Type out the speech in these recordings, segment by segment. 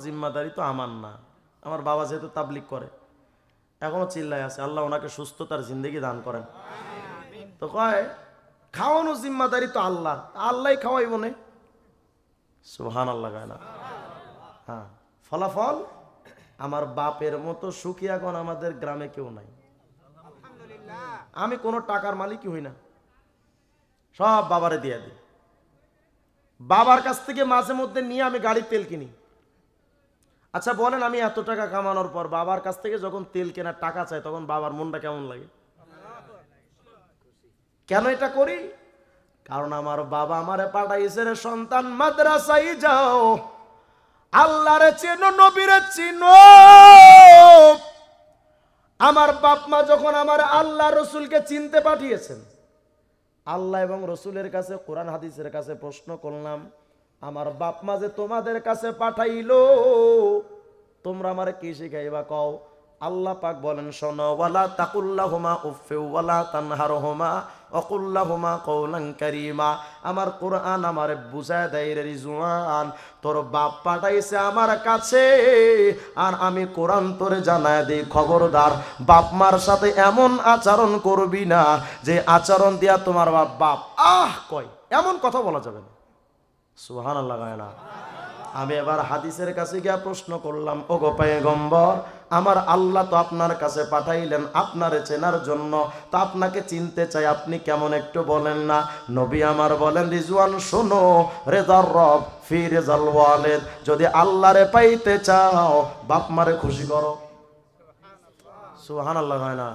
জিম্মাদারি তো আমার না। আমার বাবা যেহেতু তাবলিগ করে, এখনো চিল্লায় আছে, আল্লাহ ওনাকে সুস্থতার জিন্দেগি দান করেন। তো কয় খাওয়ানো জিম্মাদারি তো আল্লাহ, আল্লাহ খাওয়াইব না। সুবহানাল্লাহ গায় না? হ্যাঁ, ফলাফল আমার বাপের মতো সুখী এখন আমাদের গ্রামে কেউ নাই। আমি কোনো টাকার মালিকই হই না, সব বাবারে দিয়ে দিই। বাবার কাছ থেকে মাঝে মধ্যে নিয়ে আমি গাড়ির তেল কিনি। আচ্ছা বলেন, আমি এত টাকা কামানোর পর বাবার কাছ থেকে যখন তেল কেনার টাকা চাই, তখন বাবার মনটা কেমন লাগে? কেন এটা করি? কারণ আমার বাবা আমারে পাঠাইছে, রে সন্তান মাদ্রাসায় যাও, আল্লাহরে চিনো, নবীরে চিনো। আমার বাপ মা যখন আমার আল্লাহ রসুলকে চিনতে পাঠিয়েছেন, আল্লাহ এবং রসুলের কাছে, কোরআন হাদিসের কাছে প্রশ্ন করলাম, আমার বাপ মা যে তোমাদের কাছে পাঠাইলো, তোমরা আমারে কি শিখাইবা কও? আল্লাহ পাক বলেন, শোনো, ওয়ালা তাকুল্লাহুমা উফফি ওয়ালা তানহারহুমা ওয়াকুল্লাহুমা কওলান কারীমা। আমার কোরআন আমারে বুঝায় দেয়, রে রিজওয়ান, তোর বাপ পাঠাইছে আমার কাছে, আর আমি কোরআন তোরে জানায় দেই, খবরদার বাপ মার সাথে এমন আচরণ করবি না যে আচরণ দিয়া তোমার বাপ কয়, এমন কথা বলা যাবে না। সুবহানাল্লাহ গায় না? আমি এবার হাদিসের কাছে গিয়া প্রশ্ন করলাম, ওগো পয়গম্বর, আমার আল্লাহ তো আপনার কাছে পাঠাইলেন আপনারে চেনার জন্য, তো আপনাকে চিনতে চাই, আপনি কেমন একটু বলেন না? নবী আমার বলেন, রিজওয়ান শোনো, রেজার রব ফি রেজাল ওয়ালিদ, যদি আল্লাহরে পাইতে চাও বাপ মারে খুশি করো। সুবহানাল্লাহ হয় না?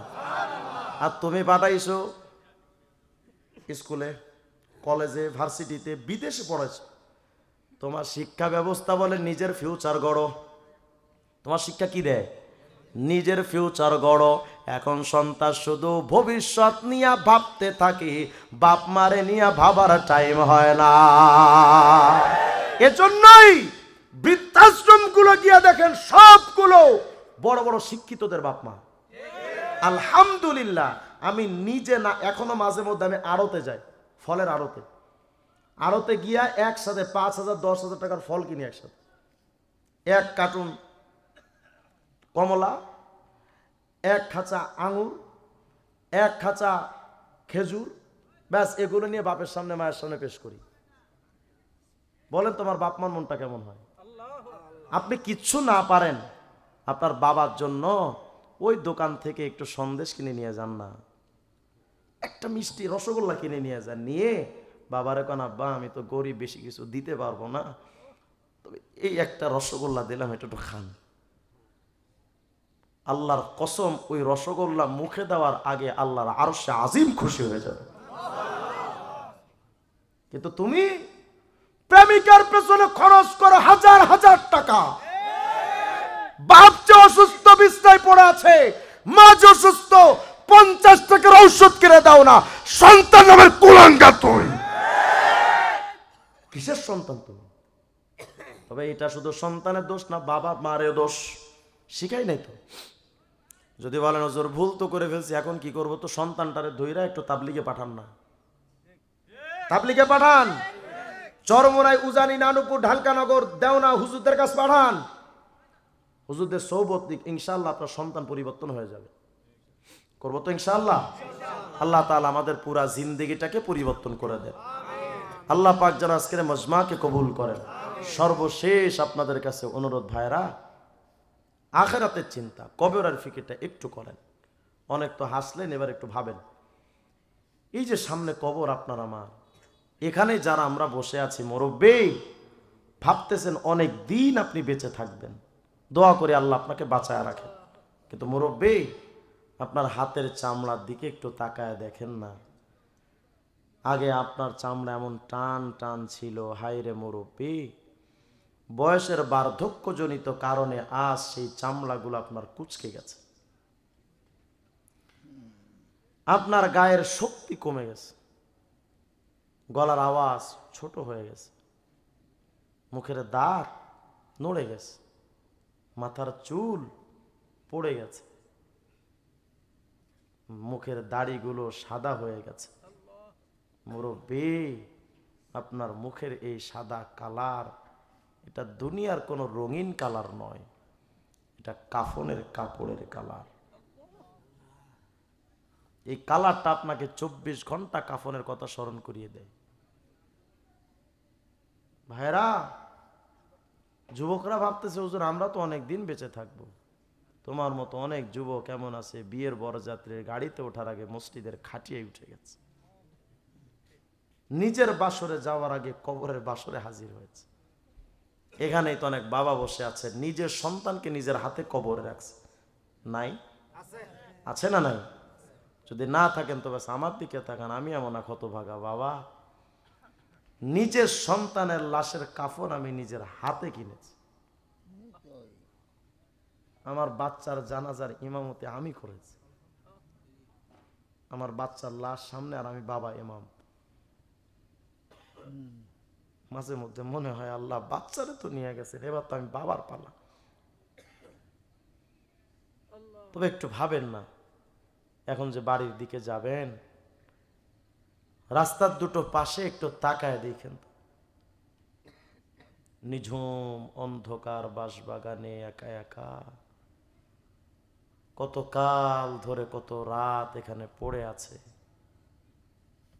আর তুমি পাঠাইছো স্কুলে, কলেজে, ভার্সিটিতে, বিদেশে পড়াইছো, তোমার শিক্ষা ব্যবস্থা বলে নিজের ফিউচার গড়ো। তোমার শিক্ষা কি দেয়? নিজের ফিউচার গড়ো। এখন সন্তান শুধু ভবিষ্যৎ নিয়ে ভাবতে থাকে, বাপ মারে নিয়ে ভাবার টাইম হয় না। এজন্যই বৃদ্ধাশ্রম গুলো গিয়া দেখেন, সবগুলো বড় বড় শিক্ষিতদের বাপ মা। আলহামদুলিল্লাহ, আমি নিজে না, এখনো মাঝে মধ্যে আমি আড়তে যাই, ফলের আড়তে গিয়া একসাথে 5,000 10,000 টাকার ফল কিনি একসাথে। এক কার্টুন কমলা, এক খাঁচা আঙুর, এক খাঁচা খেজুর, ব্যাস এগুলো নিয়ে বাপের সামনে মায়ের সামনে পেশ করি। বলেন তোমার বাপ মার মনটা কেমন হয়? আপনি কিচ্ছু না পারেন, আপনার বাবার জন্য ওই দোকান থেকে একটু সন্দেশ কিনে নিয়ে যান না, একটা মিষ্টি রসগোল্লা কিনে নিয়ে যান, নিয়ে বাবারে কোন, আব্বা আমি তো গরিব, বেশি কিছু দিতে পারবো না, তবে এই একটা রসগোল্লা দিলাম, এটা একটু খান। আল্লাহর কসম, ওই রসগোল্লা মুখে দেওয়ার আগে আল্লাহর আরশে আজিম খুশি হয়ে যাবে। কিন্তু তুমি প্রেমিকার পেছনে খরচ করো হাজার হাজার টাকা, বাপ যে অসুস্থ বিছনায় পড়ে আছে, মা যে অসুস্থ, 50 টাকার ঔষধ কিনে দাও না। সন্তান নামের কুলাঙ্গার তুই, কিসের সন্তান তুমি? তবে এটা শুধু সন্তানের দোষ না, বাবা মারের দোষ, শিখাই নাই তো। যদি বলেন হুজুর ভুল তো করে ফেলছি, এখন কি করবো? তো সন্তানটারে ধইরা একটু তাবলিগে পাঠান না, তাবলিগে পাঠান, চরমোনাই, উজানি, নানুপুর, ঢালকানগর, দেওনা হুজুরদের কাছে পাঠান, হুজুরদের সৌবত দিক, ইনশাআল্লাহ আপনার সন্তান পরিবর্তন হয়ে যাবে। করবো তো ইনশাআল্লাহ। আল্লাহ তাআলা আমাদের পুরা জিন্দেগিটাকে পরিবর্তন করে দেন। আল্লাহ পাক যেন আজকের মজমাকে কবুল করেন। সর্বশেষ আপনাদের কাছে অনুরোধ, ভাইরা, আখিরাতের চিন্তা, কবরের ফিকিরটা একটু করেন। অনেক তো হাসলেন, এবার একটু ভাবেন, এই যে সামনে কবর আপনার আমার, এখানে যারা আমরা বসে আছি মুরব্বি, ভাবতেছেন অনেক দিন আপনি বেঁচে থাকবেন, দোয়া করে আল্লাহ আপনাকে বাঁচায় রাখেন। কিন্তু মুরব্বি, আপনার হাতের চামড়ার দিকে একটু তাকায় দেখেন না। আগে আপনার চামড়া এমন টান টান ছিল, হায়রে মুরব্বি, বয়সের বার্ধক্যজনিত কারণে আজ সেই চামড়াগুলো আপনার কুঁচকে গেছে, আপনার গায়ের শক্তি কমে গেছে, গলার আওয়াজ ছোট হয়ে গেছে, মুখের দাঁত নড়ে গেছে, মাথার চুল পড়ে গেছে, মুখের দাড়িগুলো সাদা হয়ে গেছে। মুরব্বি, আপনার মুখের এই সাদা কালার এটা দুনিয়ার কোনো রঙিন কালার নয়, এটা কাফনের কাপড়ের কালার। এই কালারটা আপনাকে 24 ঘন্টা কাফনের কথা স্মরণ করিয়ে দেয়। ভাইরা, যুবকরা ভাবতেছে হুজুর আমরা তো অনেক দিন বেঁচে থাকবো। তোমার মতো অনেক যুবক এমন আছে বিয়ের বরযাত্রীর গাড়িতে ওঠার আগে মসজিদের খাটিয়ে উঠে গেছে, নিজের বাসরে যাওয়ার আগে কবরের বাসরে হাজির হয়েছে। এখানেই তো অনেক বাবা বসে আছে নিজের সন্তানকে নিজের হাতে কবরে রাখছে, নাই? আছে না নাই? যদি না থাকেন তো ব্যাস আমার দিকে তাকান, আমি এমন এক হতভাগা বাবা, নিজের সন্তানের লাশের কাফন আমি নিজের হাতে কিনেছি। আমার বাচ্চার জানাজার ইমামতি আমি করেছি, আমার বাচ্চার লাশ সামনে আর আমি বাবা ইমাম। মাঝে মধ্যে মনে হয় আল্লাহ বাচ্চারে তো নিয়ে গেছেন, এবার তো আমি বাবার পালা। তবে একটু ভাবেন না, এখন যে বাড়ির দিকে যাবেন রাস্তার দুটো পাশে একটু তাকায় দেখেন, নিঝুম অন্ধকার বাঁশবাগানে একা একা কত কাল ধরে কত রাত এখানে পড়ে আছে,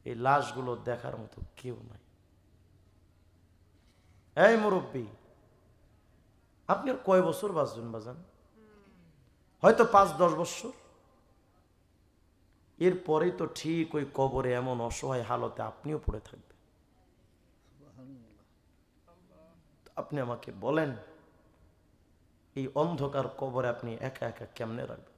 এই লাশগুলো দেখার মতো কেউ নাই। এই মুরব্বী, আপনি আর কয় বছর বাঁচবেন বাজান? হয়তো 5-10 বছর, এরপরেই তো ঠিক ওই কবরে এমন অসহায় হালতে আপনিও পড়ে থাকবেন। আপনি আমাকে বলেন এই অন্ধকার কবরে আপনি একা একা কেমনে রাখবেন?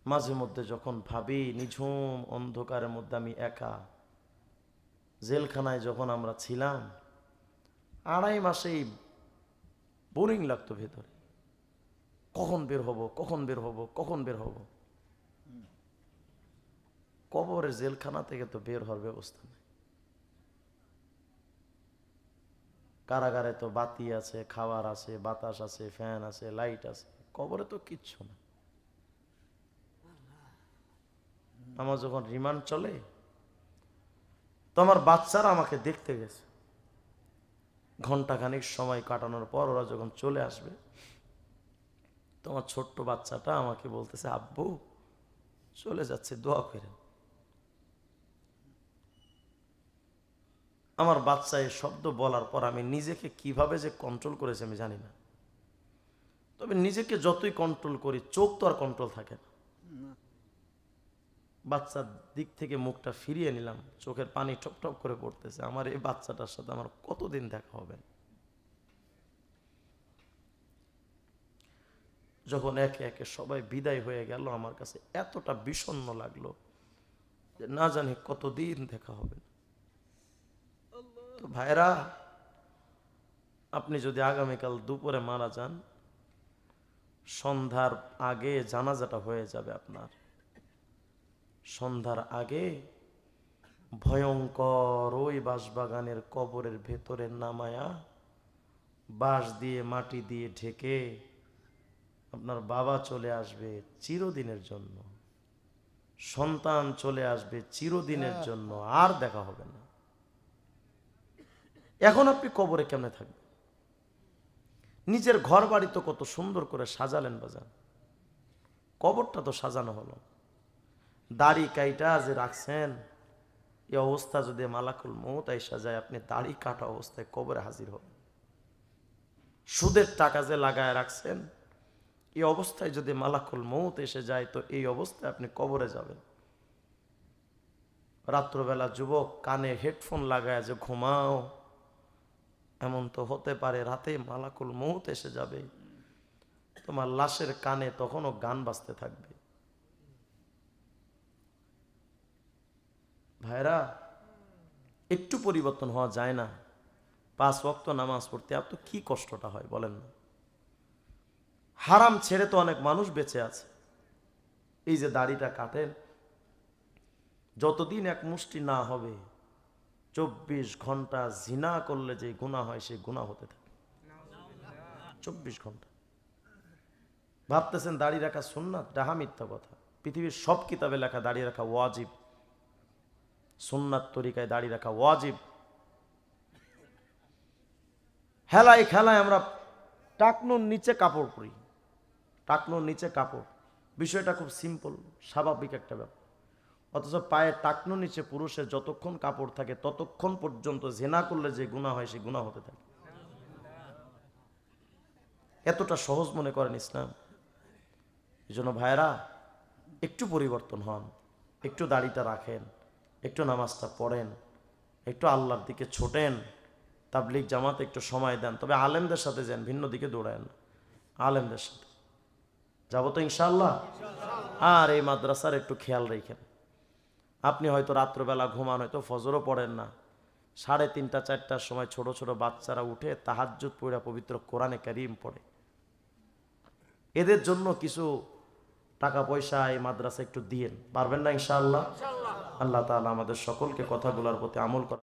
মাঝে মধ্যে যখন ভাবি নিঝুম অন্ধকারের মধ্যে আমি একা, জেলখানায় যখন আমরা ছিলাম 2.5 মাসেই বোরিং লাগতো ভেতরে, কখন বের হব কখন বের হব কখন বের হব। কবরের জেলখানা থেকে তো বের হওয়ার ব্যবস্থা নেই। কারাগারে তো বাতি আছে, খাবার আছে, বাতাস আছে, ফ্যান আছে, লাইট আছে, কবরে তো কিচ্ছু না। আমার যখন রিমান্ড চলে তো আমার বাচ্চারা আমাকে দেখতে গেছে, ঘন্টাখানিক সময় কাটানোর পর ওরা যখন চলে আসবে তোমার ছোট্ট বাচ্চাটা আমাকে বলতেছে আব্বু চলে যাচ্ছে, দোয়া করেন। আমার বাচ্চা এই শব্দ বলার পর আমি নিজেকে কিভাবে যে কন্ট্রোল করেছি আমি জানি না। তবে নিজেকে যতই কন্ট্রোল করি চোখ তো আর কন্ট্রোল থাকে না। বাচ্চার দিক থেকে মুখটা ফিরিয়ে নিলাম, চোখের পানি টপ টপ করে পড়তেছে। আমার এই বাচ্চাটার সাথে আমার কতদিন দেখা হবে। যখন একে একে সবাই বিদায় হয়ে গেল আমার কাছে এতটা বিষণ্ণ লাগলো যে না জানি কতদিন দেখা হবে। তো ভাইরা, আপনি যদি আগামীকাল দুপুরে মারা যান, সন্ধ্যার আগে জানাজাটা হয়ে যাবে আপনার। সন্ধ্যার আগে ভয়ঙ্কর ওই বাঁশবাগানের কবরের ভেতরে নামায়া বাঁশ দিয়ে মাটি দিয়ে ঢেকে আপনার বাবা চলে আসবে চিরদিনের জন্য, সন্তান চলে আসবে চিরদিনের জন্য, আর দেখা হবে না। এখন আপনি কবরে কেমনে থাকবেন? নিজের ঘর বাড়ি তো কত সুন্দর করে সাজালেন বাজান, কবরটা তো সাজানো হলো। দাড়ি কাইটা যে রাখছেন, এই অবস্থা যদি মালাকুল মউত আইসা যায় আপনি দাড়ি কাটা অবস্থায় কবরে হাজির হবেন। সুদের টাকা যে লাগায় রাখছেন, এই অবস্থায় যদি মালাকুল মউত এসে যায় তো এই অবস্থায় আপনি কবরে যাবেন। রাত্রবেলা যুবক কানে হেডফোন লাগায় যে ঘুমাও, এমন তো হতে পারে রাতে মালাকুল মউত এসে যাবে, তোমার লাশের কানে তখনও গান বাজতে থাকবে। ভাইরা, একটু পরিবর্তন হওয়া যায় না? 5 ওয়াক্ত নামাজ পড়তে এত কি কষ্টটা হয় বলেন না? হারাম ছেড়ে তো অনেক মানুষ বেঁচে আছে। এই যে দাড়িটা কাটেন, যতদিন এক মুষ্টি না হবে 24 ঘন্টা জিনা করলে যে গুনাহ হয় সেই গুনাহ হতে থাকে 24 ঘন্টা। ভাবতেছেন দাড়ি রাখা সুন্নাত, ডাহা মিথ্যা কথা। পৃথিবীর সব কিতাবে লেখা দাড়ি রাখা ওয়াজিব, সুন্নাত তরিকায় দাড়ি রাখা ওয়াজিব। হেলায় খেলায় আমরা টাকনোর নিচে কাপড় পরি, টাকনোর নিচে কাপড়। বিষয়টা খুব সিম্পল, স্বাভাবিক একটা ব্যাপার। অথচ পায়ের টাকনোর নিচে পুরুষের যতক্ষণ কাপড় থাকে ততক্ষণ পর্যন্ত জেনা করলে যে গুনাহ হয় সে গুনাহ হতে থাকে। এতটা সহজ মনে করেন ইসলাম। এই জন্য ভাইরা একটু পরিবর্তন হন, একটু দাড়িটা রাখেন, একটু নামাজটা পড়েন, একটু আল্লাহর দিকে ছোটেন, তাবলিগ জামাতে একটু সময় দেন। তবে আলেমদের সাথে যান, ভিন্ন দিকে দৌড়ায় না, আলেমদের সাথে যাবো তো ইনশাআল্লাহ। আর এই মাদ্রাসার একটু খেয়াল রেখেন। আপনি হয়তো রাত্রবেলা ঘুমান, হয়তো ফজরও পড়েন না, 3:30 4টার সময় ছোট ছোট বাচ্চারা উঠে তাহাজ্জুদ পড়া পবিত্র কোরআনে কারীম পড়ে। এদের জন্য কিছু টাকা পয়সা এই মাদ্রাসা একটু দিয়েন, পারবেন না ইনশাআল্লাহ? আল্লাহ তাআলা আমাদের সকলকে কথাগুলোর প্রতি আমল করা